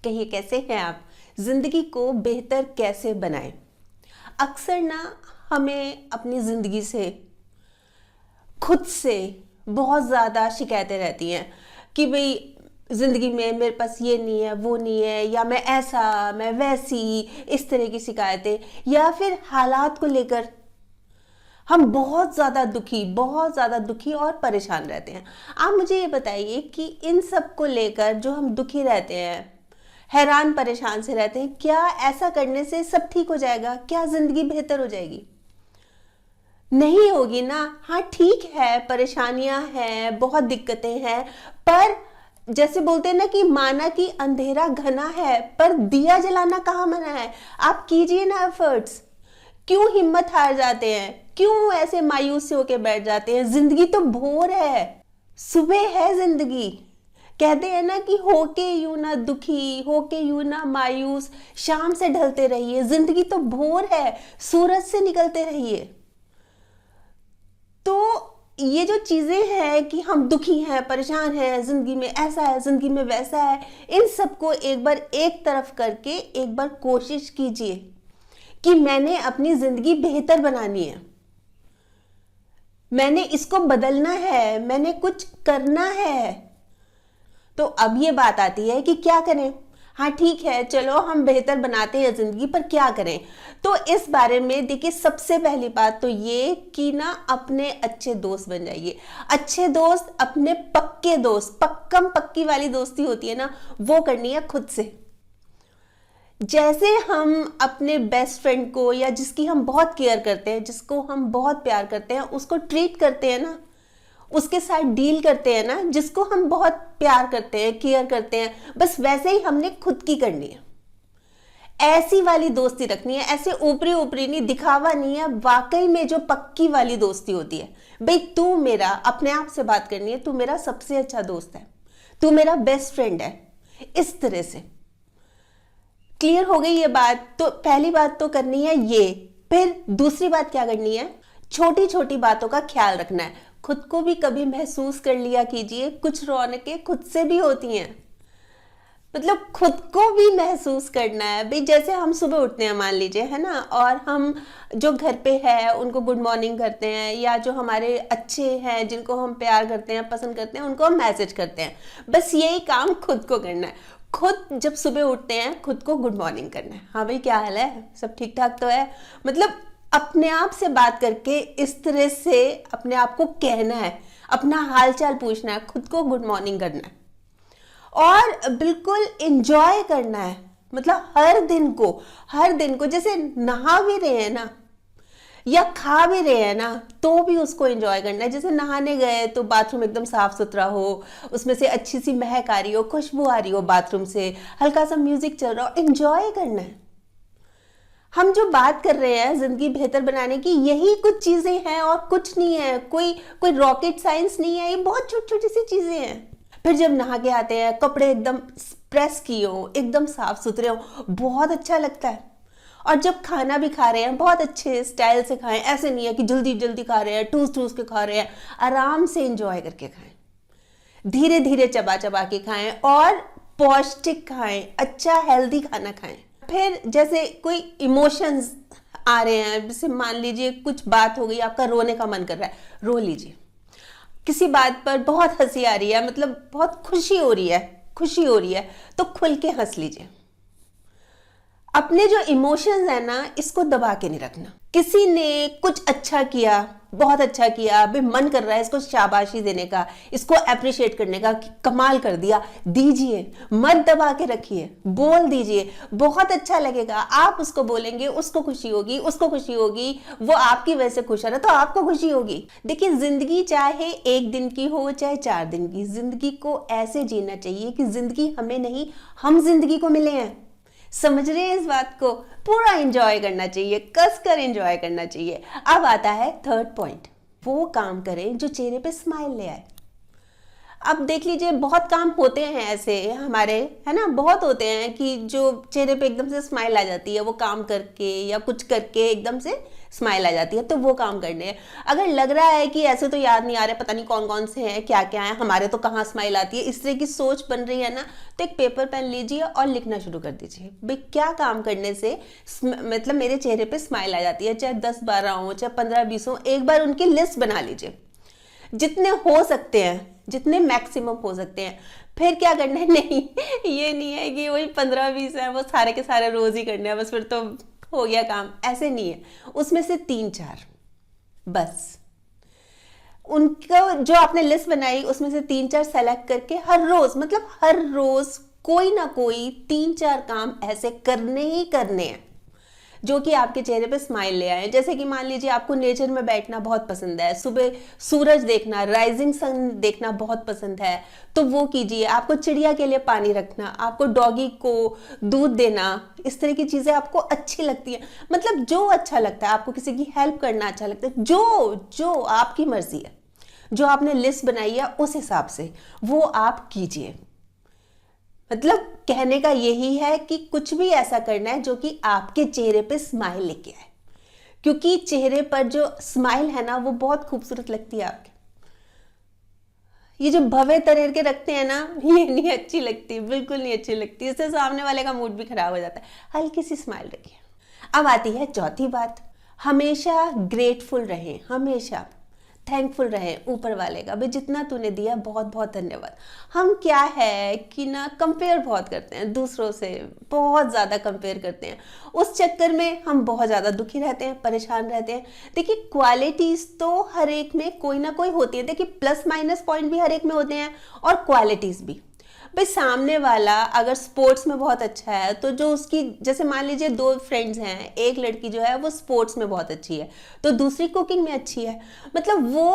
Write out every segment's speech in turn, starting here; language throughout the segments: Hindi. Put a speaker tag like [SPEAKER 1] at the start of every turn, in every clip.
[SPEAKER 1] कहिए कैसे हैं आप? ज़िंदगी को बेहतर कैसे बनाएं? अक्सर ना हमें अपनी ज़िंदगी से, खुद से बहुत ज़्यादा शिकायतें रहती हैं कि भाई ज़िंदगी में मेरे पास ये नहीं है, वो नहीं है, या मैं ऐसा, मैं वैसी, इस तरह की शिकायतें, या फिर हालात को लेकर हम बहुत ज़्यादा दुखी और परेशान रहते हैं। आप मुझे ये बताइए कि इन सब को लेकर जो हम दुखी रहते हैं, हैरान परेशान से रहते हैं, क्या ऐसा करने से सब ठीक हो जाएगा? क्या ज़िंदगी बेहतर हो जाएगी? नहीं होगी ना। हाँ ठीक है, परेशानियां हैं, बहुत दिक्कतें हैं, पर जैसे बोलते हैं ना कि माना कि अंधेरा घना है पर दिया जलाना कहाँ मना है। आप कीजिए ना एफर्ट्स। क्यों हिम्मत हार जाते हैं? क्यों ऐसे मायूस होके बैठ जाते हैं? जिंदगी तो भोर है, सुबह है जिंदगी। कहते हैं ना कि होके यूं ना दुखी, होके यूं ना मायूस, शाम से ढलते रहिए। जिंदगी तो भोर है, सूरज से निकलते रहिए। तो ये जो चीजें हैं कि हम दुखी हैं, परेशान हैं, जिंदगी में ऐसा है, जिंदगी में वैसा है, इन सबको एक बार एक तरफ करके एक बार कोशिश कीजिए कि मैंने अपनी जिंदगी बेहतर बनानी है, मैंने इसको बदलना है, मैंने कुछ करना है। तो अब ये बात आती है कि क्या करें। हाँ ठीक है, चलो हम बेहतर बनाते हैं जिंदगी, पर क्या करें? तो इस बारे में देखिए, सबसे पहली बात तो ये कि ना अपने अच्छे दोस्त बन जाइए। अच्छे दोस्त, अपने पक्के दोस्त, पक्कम पक्की वाली दोस्ती होती है ना, वो करनी है खुद से। जैसे हम अपने बेस्ट फ्रेंड को, या जिसकी हम बहुत केयर करते हैं, जिसको हम बहुत प्यार करते हैं, उसको ट्रीट करते हैं ना, उसके साथ डील करते हैं ना, जिसको हम बहुत प्यार करते हैं, केयर करते हैं, बस वैसे ही हमने खुद की करनी है। ऐसी वाली दोस्ती रखनी है, ऐसे ऊपरी ऊपरी नहीं, दिखावा नहीं है। वाकई में जो पक्की वाली दोस्ती होती है, भाई तू मेरा, अपने आप से बात करनी है, तू मेरा सबसे अच्छा दोस्त है, तू मेरा बेस्ट फ्रेंड है, इस तरह से। क्लियर हो गई ये बात? तो पहली बात तो करनी है ये। फिर दूसरी बात क्या करनी है? छोटी छोटी बातों का ख्याल रखना है। खुद को भी कभी महसूस कर लिया कीजिए, कुछ रौनकें खुद से भी होती हैं। मतलब खुद को भी महसूस करना है भाई। जैसे हम सुबह उठते हैं मान लीजिए, है ना, और हम जो घर पे है उनको गुड मॉर्निंग करते हैं, या जो हमारे अच्छे हैं जिनको हम प्यार करते हैं, पसंद करते हैं, उनको हम मैसेज करते हैं। बस यही काम खुद को करना है। खुद जब सुबह उठते हैं, खुद को गुड मॉर्निंग करना है। हाँ भाई क्या हाल है, सब ठीक ठाक तो है? मतलब अपने आप से बात करके इस तरह से अपने आप को कहना है, अपना हालचाल पूछना है, खुद को गुड मॉर्निंग करना है, और बिल्कुल एंजॉय करना है। मतलब हर दिन को जैसे नहा भी रहे हैं ना, या खा भी रहे हैं ना, तो भी उसको एंजॉय करना है। जैसे नहाने गए तो बाथरूम एकदम साफ सुथरा हो, उसमें से अच्छी सी महक आ रही हो, खुशबू आ रही हो बाथरूम से, हल्का सा म्यूजिक चल रहा हो, एंजॉय करना है। हम जो बात कर रहे हैं जिंदगी बेहतर बनाने की, यही कुछ चीजें हैं और कुछ नहीं है। कोई रॉकेट साइंस नहीं है, ये बहुत छोटी छोटी सी चीजें हैं। फिर जब नहा के आते हैं, कपड़े एकदम प्रेस किए हो, एकदम साफ सुथरे हो, बहुत अच्छा लगता है। और जब खाना भी खा रहे हैं, बहुत अच्छे स्टाइल से खाएं। ऐसे नहीं है कि जल्दी जल्दी खा रहे हैं, ठूस ठूस के खा रहे हैं। आराम से एंजॉय करके खाएं, धीरे धीरे चबा चबा के खाएं, और पौष्टिक खाएं, अच्छा हेल्दी खाना खाएं। फिर जैसे कोई इमोशंस आ रहे हैं, जैसे मान लीजिए कुछ बात हो गई, आपका रोने का मन कर रहा है, रो लीजिए। किसी बात पर बहुत हंसी आ रही है, मतलब बहुत खुशी हो रही है, तो खुल के हंस लीजिए। अपने जो इमोशंस है ना, इसको दबा के नहीं रखना। किसी ने कुछ अच्छा किया, बहुत अच्छा किया, अभी मन कर रहा है इसको शाबाशी देने का, इसको अप्रिशिएट करने का कि कमाल कर दिया, दीजिए, मत दबा के रखिए, बोल दीजिए। बहुत अच्छा लगेगा, आप उसको बोलेंगे, उसको खुशी होगी, वो आपकी वजह से खुश हो रहा है तो आपको खुशी होगी। देखिए, जिंदगी चाहे एक दिन की हो चाहे 4 दिन की, जिंदगी को ऐसे जीना चाहिए कि जिंदगी हमें नहीं, हम जिंदगी को मिले हैं। समझ रहे हैं इस बात को? पूरा एंजॉय करना चाहिए, कसकर एंजॉय करना चाहिए। अब आता है थर्ड पॉइंट, वो काम करें जो चेहरे पे स्माइल ले आए। अब देख लीजिए, बहुत काम होते हैं ऐसे हमारे, है ना, बहुत होते हैं कि जो चेहरे पे एकदम से स्माइल आ जाती है, वो काम करके या कुछ करके एकदम से स्माइल आ जाती है, तो वो काम करने हैं। अगर लग रहा है कि ऐसे तो याद नहीं आ रहा, पता नहीं कौन कौन से हैं, क्या क्या है, हमारे तो कहाँ स्माइल आती है, इस तरह की सोच बन रही है ना, तो एक पेपर पेन लीजिए और लिखना शुरू कर दीजिए, भाई क्या काम करने से मतलब मेरे चेहरे पे स्माइल आ जाती है, चाहे 10-12 हो, चाहे 15-20 हो, एक बार उनकी लिस्ट बना लीजिए, जितने हो सकते हैं, जितने मैक्सिमम हो सकते हैं। फिर क्या करना है, नहीं ये नहीं है कि वही 15-20 है वो सारे के सारे रोज ही करने हैं बस, फिर तो हो गया काम, ऐसे नहीं है। उसमें से 3-4 बस, उनका जो आपने लिस्ट बनाई उसमें से 3-4 सेलेक्ट करके हर रोज, मतलब हर रोज कोई ना कोई 3-4 काम ऐसे करने ही करने हैं जो कि आपके चेहरे पे स्माइल ले आए। जैसे कि मान लीजिए आपको नेचर में बैठना बहुत पसंद है, सुबह सूरज देखना, राइजिंग सन देखना बहुत पसंद है, तो वो कीजिए। आपको चिड़िया के लिए पानी रखना, आपको डॉगी को दूध देना, इस तरह की चीजें आपको अच्छी लगती है, मतलब जो अच्छा लगता है, आपको किसी की हेल्प करना अच्छा लगता है, जो जो आपकी मर्जी है, जो आपने लिस्ट बनाई है उस हिसाब से वो आप कीजिए। मतलब कहने का यही है कि कुछ भी ऐसा करना है जो कि आपके चेहरे पे स्माइल लेके आए, क्योंकि चेहरे पर जो स्माइल है ना वो बहुत खूबसूरत लगती है आपके। ये जो भवे तरेर के रखते हैं ना, ये नहीं अच्छी लगती, बिल्कुल नहीं अच्छी लगती, इससे सामने वाले का मूड भी खराब हो जाता है। हल्की सी स्माइल रखिए। अब आती है चौथी बात, हमेशा ग्रेटफुल रहें, हमेशा थैंकफुल रहें ऊपर वाले का, भाई जितना तूने दिया बहुत बहुत धन्यवाद। हम क्या है कि ना कंपेयर बहुत करते हैं दूसरों से, बहुत ज़्यादा कंपेयर करते हैं, उस चक्कर में हम बहुत ज़्यादा दुखी रहते हैं, परेशान रहते हैं। देखिए क्वालिटीज़ तो हर एक में कोई ना कोई होती है, देखिए प्लस माइनस पॉइंट भी हर एक में होते हैं और क्वालिटीज़ भी। भाई सामने वाला अगर स्पोर्ट्स में बहुत अच्छा है तो जो उसकी, जैसे मान लीजिए 2 फ्रेंड्स हैं, एक लड़की जो है वो स्पोर्ट्स में बहुत अच्छी है तो दूसरी कुकिंग में अच्छी है, मतलब वो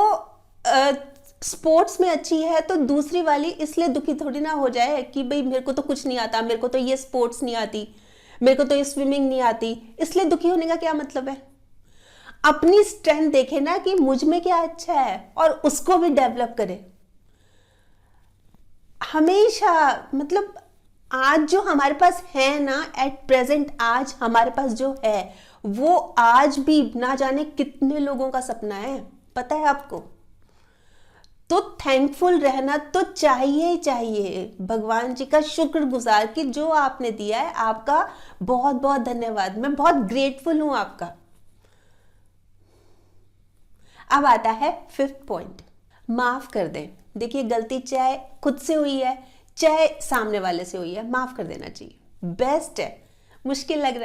[SPEAKER 1] स्पोर्ट्स में अच्छी है तो दूसरी वाली इसलिए दुखी थोड़ी ना हो जाए कि भाई मेरे को तो कुछ नहीं आता, मेरे को तो ये स्पोर्ट्स नहीं आती, मेरे को तो ये स्विमिंग नहीं आती, इसलिए दुखी होने का क्या मतलब है। अपनी स्ट्रेंथ देखे ना कि मुझ में क्या अच्छा है और उसको भी डेवलप करे हमेशा। मतलब आज जो हमारे पास है ना, एट प्रेजेंट आज हमारे पास जो है वो आज भी ना जाने कितने लोगों का सपना है, पता है आपको। तो थैंकफुल रहना तो चाहिए ही चाहिए, भगवान जी का शुक्रगुजार कि जो आपने दिया है, आपका बहुत बहुत धन्यवाद, मैं बहुत ग्रेटफुल हूं आपका। अब आता है 5th पॉइंट, माफ कर दें। देखिए गलती चाहे खुद से हुई है चाहे सामने वाले से हुई है, माफ कर देना चाहिए, बेस्ट है। मुश्किल लग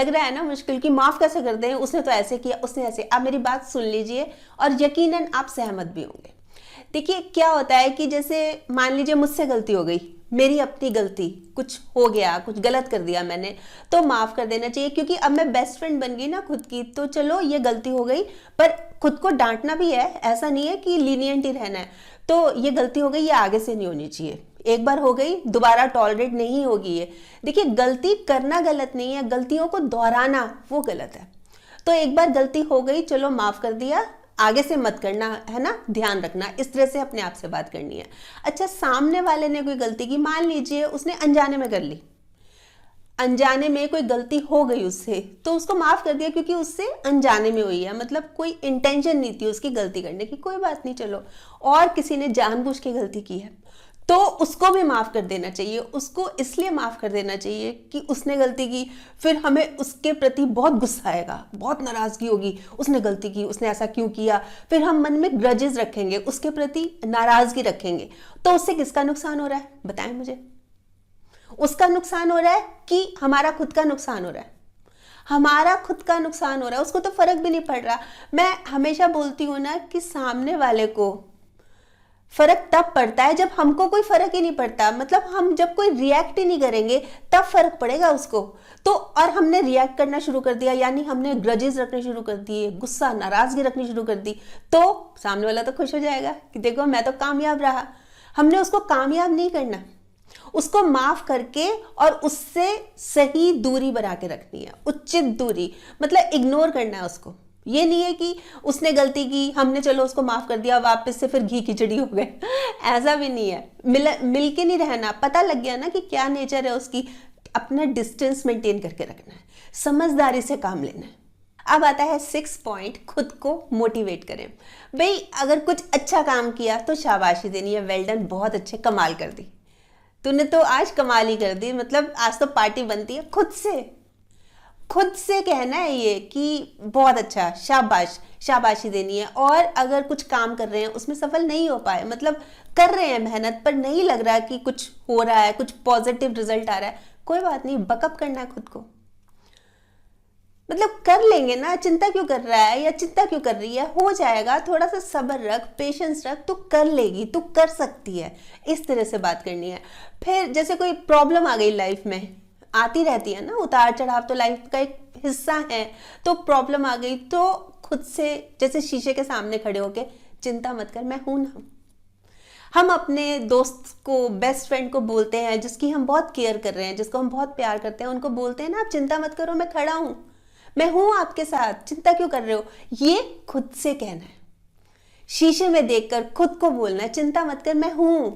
[SPEAKER 1] रहा है ना मुश्किल, कि माफ कैसे कर दें, उसने तो ऐसे किया, उसने ऐसे। आप मेरी बात सुन लीजिए और यकीनन आप सहमत भी होंगे। देखिए क्या होता है कि जैसे मान लीजिए मुझसे गलती हो गई, मेरी अपनी गलती, कुछ हो गया, कुछ गलत कर दिया मैंने, तो माफ कर देना चाहिए, क्योंकि अब मैं बेस्ट फ्रेंड बन गई ना खुद की, तो चलो ये गलती हो गई, पर खुद को डांटना भी है, ऐसा नहीं है कि लीनियंट ही रहना है। तो ये गलती हो गई, ये आगे से नहीं होनी चाहिए, एक बार हो गई दोबारा टॉलरेट नहीं होगी ये। देखिए गलती करना गलत नहीं है, गलतियों को दोहराना वो गलत है। तो एक बार गलती हो गई, चलो माफ कर दिया, आगे से मत करना, है ना, ध्यान रखना, इस तरह से अपने आप से बात करनी है। अच्छा सामने वाले ने कोई गलती की, मान लीजिए उसने अनजाने में कर ली, अनजाने में कोई गलती हो गई उससे, तो उसको माफ कर दिया क्योंकि उससे अनजाने में हुई है, मतलब कोई इंटेंशन नहीं थी उसकी गलती करने की, कोई बात नहीं चलो। और किसी ने जानबूझ के गलती की है तो उसको भी माफ कर देना चाहिए, उसको इसलिए माफ कर देना चाहिए कि उसने गलती की, फिर हमें उसके प्रति बहुत गुस्सा आएगा, बहुत नाराजगी होगी, उसने गलती की, उसने ऐसा क्यों किया, फिर हम मन में ग्रजेस रखेंगे, उसके प्रति नाराजगी रखेंगे, तो उससे किसका नुकसान हो रहा है बताएं मुझे। उसका नुकसान हो रहा है कि हमारा खुद का नुकसान हो रहा है? हमारा खुद का नुकसान हो रहा है, उसको तो फर्क भी नहीं पड़ रहा। मैं हमेशा बोलती हूँ ना कि सामने वाले को फर्क तब पड़ता है जब हमको कोई फर्क ही नहीं पड़ता, मतलब हम जब कोई रिएक्ट ही नहीं करेंगे तब फर्क पड़ेगा उसको। तो और हमने रिएक्ट करना शुरू कर दिया, यानी हमने ग्रजेस रखने शुरू कर दिए, गुस्सा नाराजगी रखनी शुरू कर दी, तो सामने वाला तो खुश हो जाएगा कि देखो मैं तो कामयाब रहा। हमने उसको कामयाब नहीं करना, उसको माफ करके और उससे सही दूरी बना के रखनी है, उचित दूरी, मतलब इग्नोर करना है उसको। ये नहीं है कि उसने गलती की, हमने चलो उसको माफ कर दिया, वापस से फिर घी खिचड़ी हो गए। ऐसा भी नहीं है। मिल के नहीं रहना, पता लग गया ना कि क्या नेचर है उसकी, अपना डिस्टेंस मेंटेन करके रखना है, समझदारी से काम लेना है। अब आता है 6 पॉइंट, खुद को मोटिवेट करें। भाई अगर कुछ अच्छा काम किया तो शाबाशी देनी है, वेल डन, बहुत अच्छे, कमाल कर दी तूने, तो आज कमाल ही कर दी, मतलब आज तो पार्टी बनती है। खुद से कहना है ये कि बहुत अच्छा, शाबाश, शाबाशी देनी है। और अगर कुछ काम कर रहे हैं उसमें सफल नहीं हो पाए, मतलब कर रहे हैं मेहनत पर नहीं लग रहा कि कुछ हो रहा है, कुछ पॉजिटिव रिजल्ट आ रहा है, कोई बात नहीं, बकअप करना है खुद को, मतलब कर लेंगे ना, चिंता क्यों कर रहा है या चिंता क्यों कर रही है, हो जाएगा, थोड़ा सा सब्र रख, पेशेंस रख, तू कर लेगी, तू कर सकती है, इस तरह से बात करनी है। फिर जैसे कोई प्रॉब्लम आ गई लाइफ में, आती रहती है ना, उतार चढ़ाव तो लाइफ का एक हिस्सा है, तो प्रॉब्लम आ गई तो खुद से जैसे शीशे के सामने खड़े होके, चिंता मत कर, मैं हूं ना। हम अपने दोस्त को, बेस्ट फ्रेंड को बोलते हैं, जिसकी हम बहुत केयर कर रहे हैं, जिसको हम बहुत प्यार करते हैं, उनको बोलते हैं ना, आप चिंता मत करो, मैं खड़ा हूं, मैं हूं आपके साथ, चिंता क्यों कर रहे हो, ये खुद से कहना है। शीशे में देखकर खुद को बोलना है, चिंता मत कर, मैं हूं,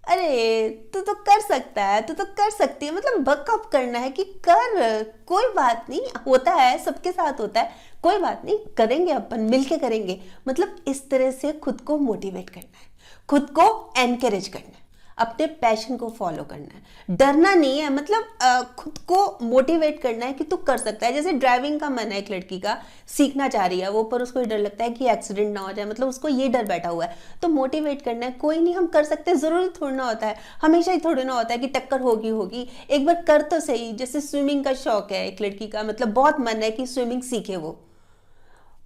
[SPEAKER 1] अरे तू तो कर सकता है, तू तो कर सकती है, मतलब बकअप करना है कि कर, कोई बात नहीं, होता है, सबके साथ होता है, कोई बात नहीं, करेंगे, अपन मिलके करेंगे, मतलब इस तरह से खुद को मोटिवेट करना है, खुद को एनकरेज करना है, अपने पैशन को फॉलो करना है, डरना नहीं है, मतलब खुद को मोटिवेट करना है कि तू कर सकता है। जैसे ड्राइविंग का मन है एक लड़की का, सीखना चाह रही है वो, पर उसको डर लगता है कि एक्सीडेंट ना हो जाए, मतलब उसको ये डर बैठा हुआ है, तो मोटिवेट करना है, कोई नहीं, हम कर सकते हैं, जरूरी थोड़ी ना होता है, हमेशा ही थोड़ी ना होता है कि टक्कर होगी, एक बार कर तो सही। जैसे स्विमिंग का शौक है एक लड़की का, मतलब बहुत मन है कि स्विमिंग सीखे वो,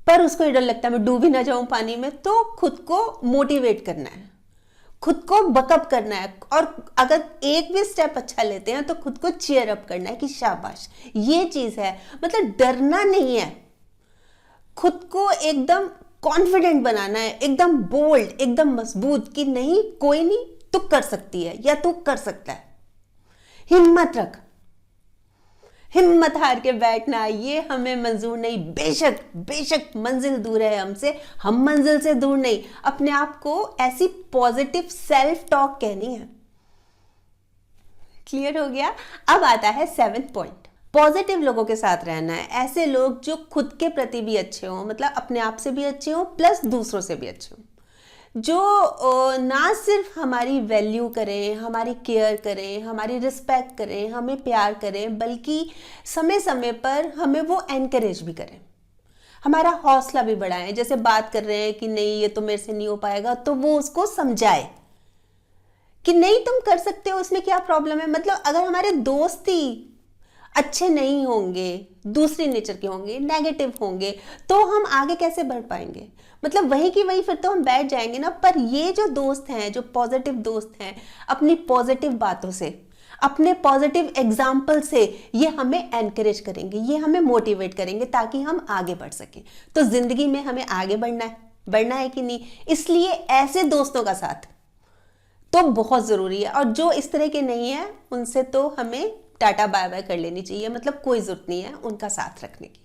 [SPEAKER 1] पर उसको ये डर लगता है मैं डूब ही ना जाऊं पानी में, तो खुद को मोटिवेट करना है, खुद को बकअप करना है, और अगर एक भी स्टेप अच्छा लेते हैं तो खुद को चीयर अप करना है कि शाबाश, ये चीज है, मतलब डरना नहीं है, खुद को एकदम कॉन्फिडेंट बनाना है, एकदम बोल्ड, एकदम मजबूत, कि नहीं, कोई नहीं, तू कर सकती है या तू कर सकता है, हिम्मत रख, हिम्मत हार के बैठना ये हमें मंजूर नहीं। बेशक मंजिल दूर है हमसे, हम मंजिल से दूर नहीं। अपने आप को ऐसी पॉजिटिव सेल्फ टॉक कहनी है। क्लियर हो गया? अब आता है 7th पॉइंट, पॉजिटिव लोगों के साथ रहना है। ऐसे लोग जो खुद के प्रति भी अच्छे हों, मतलब अपने आप से भी अच्छे हों प्लस दूसरों से भी अच्छे हों, जो ना सिर्फ हमारी वैल्यू करें, हमारी केयर करें, हमारी रिस्पेक्ट करें, हमें प्यार करें, बल्कि समय समय पर हमें वो एनकरेज भी करें, हमारा हौसला भी बढ़ाएं। जैसे बात कर रहे हैं कि नहीं ये तो मेरे से नहीं हो पाएगा, तो वो उसको समझाए कि नहीं तुम कर सकते हो, उसमें क्या प्रॉब्लम है। मतलब अगर हमारे दोस्त ही अच्छे नहीं होंगे, दूसरी नेचर के होंगे, नेगेटिव होंगे, तो हम आगे कैसे बढ़ पाएंगे? मतलब वही की वही फिर तो हम बैठ जाएंगे ना। पर ये जो दोस्त हैं, जो पॉजिटिव दोस्त हैं, अपनी पॉजिटिव बातों से, अपने पॉजिटिव एग्जाम्पल से ये हमें एनकरेज करेंगे, ये हमें मोटिवेट करेंगे ताकि हम आगे बढ़ सकें। तो जिंदगी में हमें आगे बढ़ना है कि नहीं? इसलिए ऐसे दोस्तों का साथ तो बहुत जरूरी है। और जो इस तरह के नहीं है उनसे तो हमें टाटा बाय बाय कर लेनी चाहिए, मतलब कोई जरूरत नहीं है उनका साथ रखने की।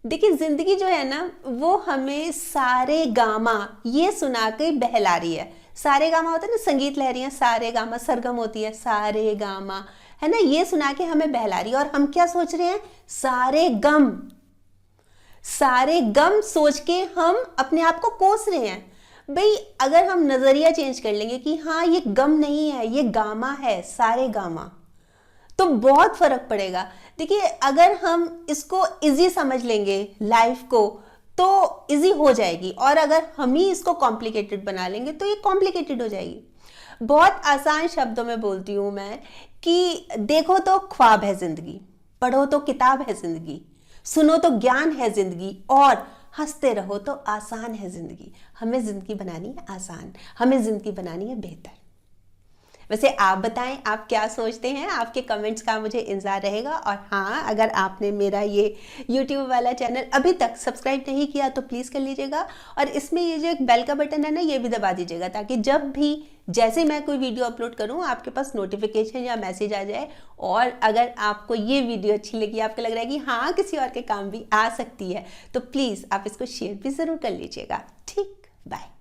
[SPEAKER 1] देखिए जिंदगी जो है ना, वो हमें सारे गामा ये सुना के बहला रही है। सारे गामा होता है ना, संगीत लहरियां, सारे गामा सरगम होती है, सारे गामा है ना, ये सुना के हमें बहला रही है। और हम क्या सोच रहे हैं? सारे गम सोच के हम अपने आप को कोस रहे हैं। भाई अगर हम नजरिया चेंज कर लेंगे कि हाँ ये गम नहीं है, ये गामा है, सारे गामा, तो बहुत फर्क पड़ेगा। देखिए अगर हम इसको इजी समझ लेंगे लाइफ को, तो इजी हो जाएगी, और अगर हम ही इसको कॉम्प्लिकेटेड बना लेंगे तो ये कॉम्प्लिकेटेड हो जाएगी। बहुत आसान शब्दों में बोलती हूं मैं कि देखो तो ख्वाब है जिंदगी, पढ़ो तो किताब है जिंदगी, सुनो तो ज्ञान है जिंदगी, और हंसते रहो तो आसान है जिंदगी। हमें जिंदगी बनानी है आसान, हमें जिंदगी बनानी है बेहतर। वैसे आप बताएं आप क्या सोचते हैं, आपके कमेंट्स का मुझे इंतजार रहेगा। और हाँ, अगर आपने मेरा ये YouTube वाला चैनल अभी तक सब्सक्राइब नहीं किया तो प्लीज़ कर लीजिएगा, और इसमें ये जो एक बेल का बटन है ना, ये भी दबा दीजिएगा, ताकि जब भी जैसे मैं कोई वीडियो अपलोड करूँ आपके पास नोटिफिकेशन या मैसेज आ जाए। और अगर आपको ये वीडियो अच्छी लगी, आपको लग रहा है कि हाँ किसी और के काम भी आ सकती है, तो प्लीज़ आप इसको शेयर भी ज़रूर कर लीजिएगा। ठीक, बाय।